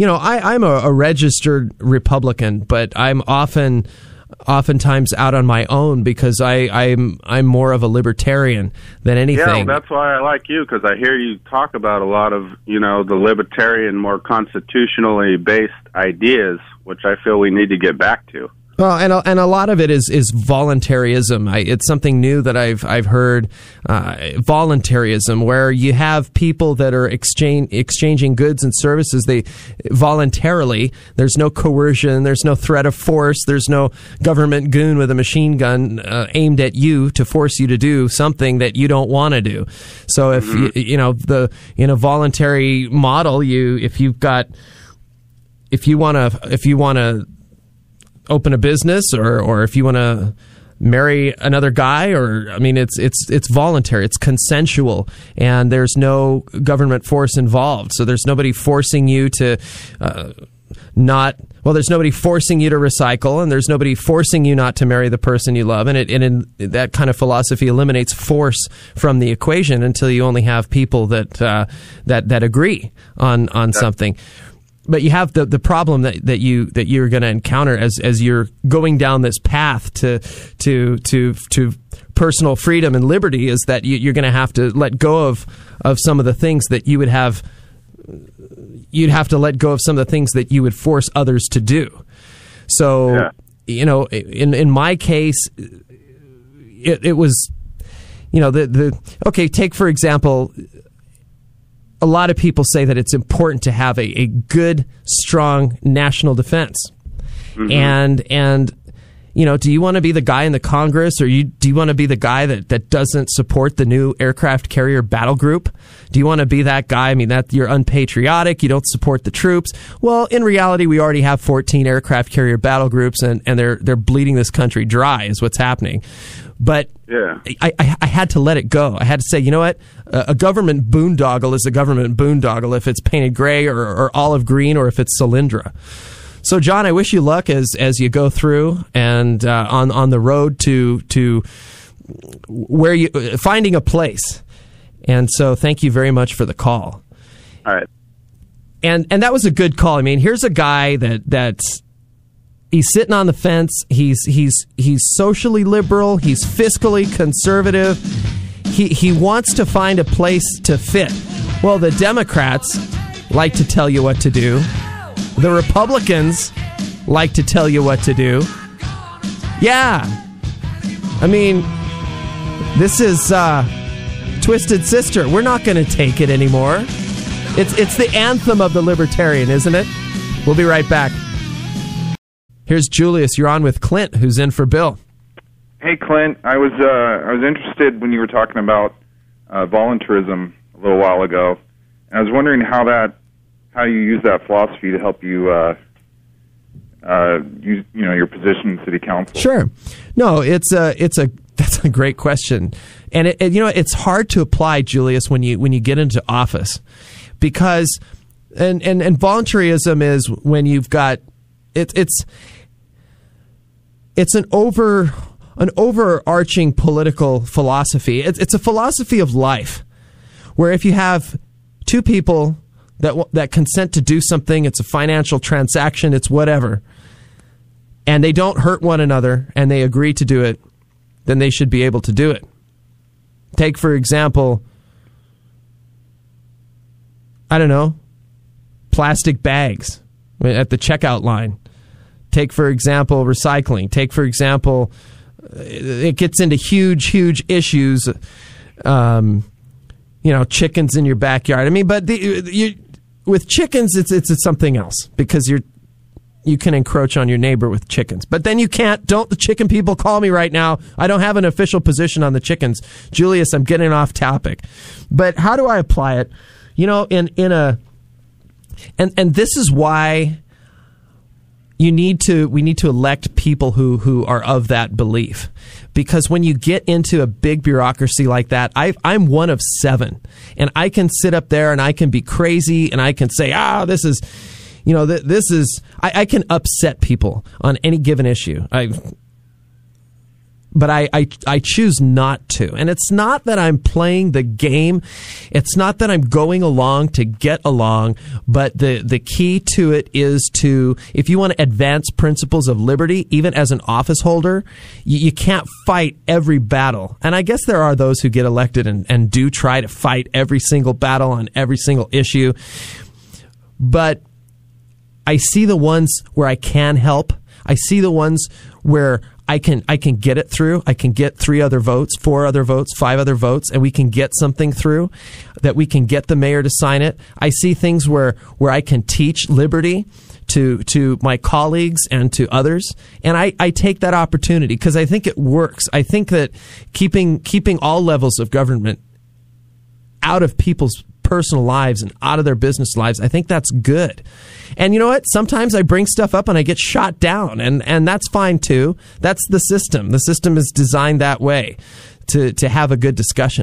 I'm a registered Republican, but I'm oftentimes out on my own because I'm more of a libertarian than anything. Yeah, well, that's why I like you, because I hear you talk about a lot of, the libertarian, more constitutionally based ideas, which I feel we need to get back to. Well, and a lot of it is voluntarism. It's something new that I've heard, voluntarism, where you have people that are exchanging goods and services. They voluntarily. There's no coercion. There's no threat of force. There's no government goon with a machine gun aimed at you to force you to do something that you don't want to do. So if in a voluntary model, if you want to open a business or if you want to marry another guy, it's voluntary, it's consensual, and there's no government force involved. So there's nobody forcing you to there's nobody forcing you to recycle, and there's nobody forcing you not to marry the person you love. And that kind of philosophy eliminates force from the equation until you only have people that agree on something. But you have the problem that you're going to encounter as you're going down this path to personal freedom and liberty is that you're going to have to let go of some of the things that you would have. You'd have to let go of some of the things that you would force others to do. So, in my case, it was, take for example. A lot of people say that it's important to have a good, strong national defense. Mm-hmm. And do you want to be the guy in the Congress, or do you want to be the guy that doesn't support the new aircraft carrier battle group? Do you want to be that guy? That you're unpatriotic, you don't support the troops. Well, in reality, we already have 14 aircraft carrier battle groups, and they're bleeding this country dry is what's happening. But yeah. I had to let it go. I had to say, you know what? A government boondoggle is a government boondoggle if it's painted gray or olive green, or if it's Solyndra. So, John, I wish you luck as you go through and on the road to where you finding a place. And so, thank you very much for the call. All right. And that was a good call. Here's a guy that's he's sitting on the fence. He's socially liberal. He's fiscally conservative. He wants to find a place to fit. Well, the Democrats like to tell you what to do. The Republicans like to tell you what to do. Yeah. This is Twisted Sister. We're not going to take it anymore. It's the anthem of the libertarian, isn't it? We'll be right back. Here's Julius. You're on with Clint, who's in for Bill. Hey, Clint. I was interested when you were talking about voluntarism a little while ago. And I was wondering how you use that philosophy to help you use your position in city council. Sure. No, that's a great question, and it's hard to apply, Julius, when you get into office, because and voluntarism is when you've got it's an overarching political philosophy. It's a philosophy of life, where if you have two people that consent to do something, it's a financial transaction, it's whatever, and they don't hurt one another, and they agree to do it, then they should be able to do it. Take, for example, plastic bags at the checkout line. Take, for example, recycling. Take, for example, it gets into huge issues, chickens in your backyard. But with chickens, it's something else, because you can encroach on your neighbor with chickens. But then you can't. Don't the chicken people call me right now. I don't have an official position on the chickens. Julius, I'm getting off topic. But how do I apply it? And this is why we need to elect people who are of that belief. Because when you get into a big bureaucracy like that, I'm one of 7, and I can sit up there and I can be crazy and I can say, this is, I can upset people on any given issue. I choose not to. And it's not that I'm playing the game. It's not that I'm going along to get along. But the key to it is to, if you want to advance principles of liberty, even as an office holder, you can't fight every battle. And I guess there are those who get elected and do try to fight every single battle on every single issue. But I see the ones where I can help. I see the ones where I can get it through. I can get 3 other votes, 4 other votes, 5 other votes, and we can get something through, that we can get the mayor to sign it. I see things where I can teach liberty to my colleagues and to others, and I take that opportunity because I think it works. I think that keeping all levels of government out of people's personal lives and out of their business lives, I think that's good. And you know what? Sometimes I bring stuff up and I get shot down, and that's fine too. That's the system. The system is designed that way to have a good discussion.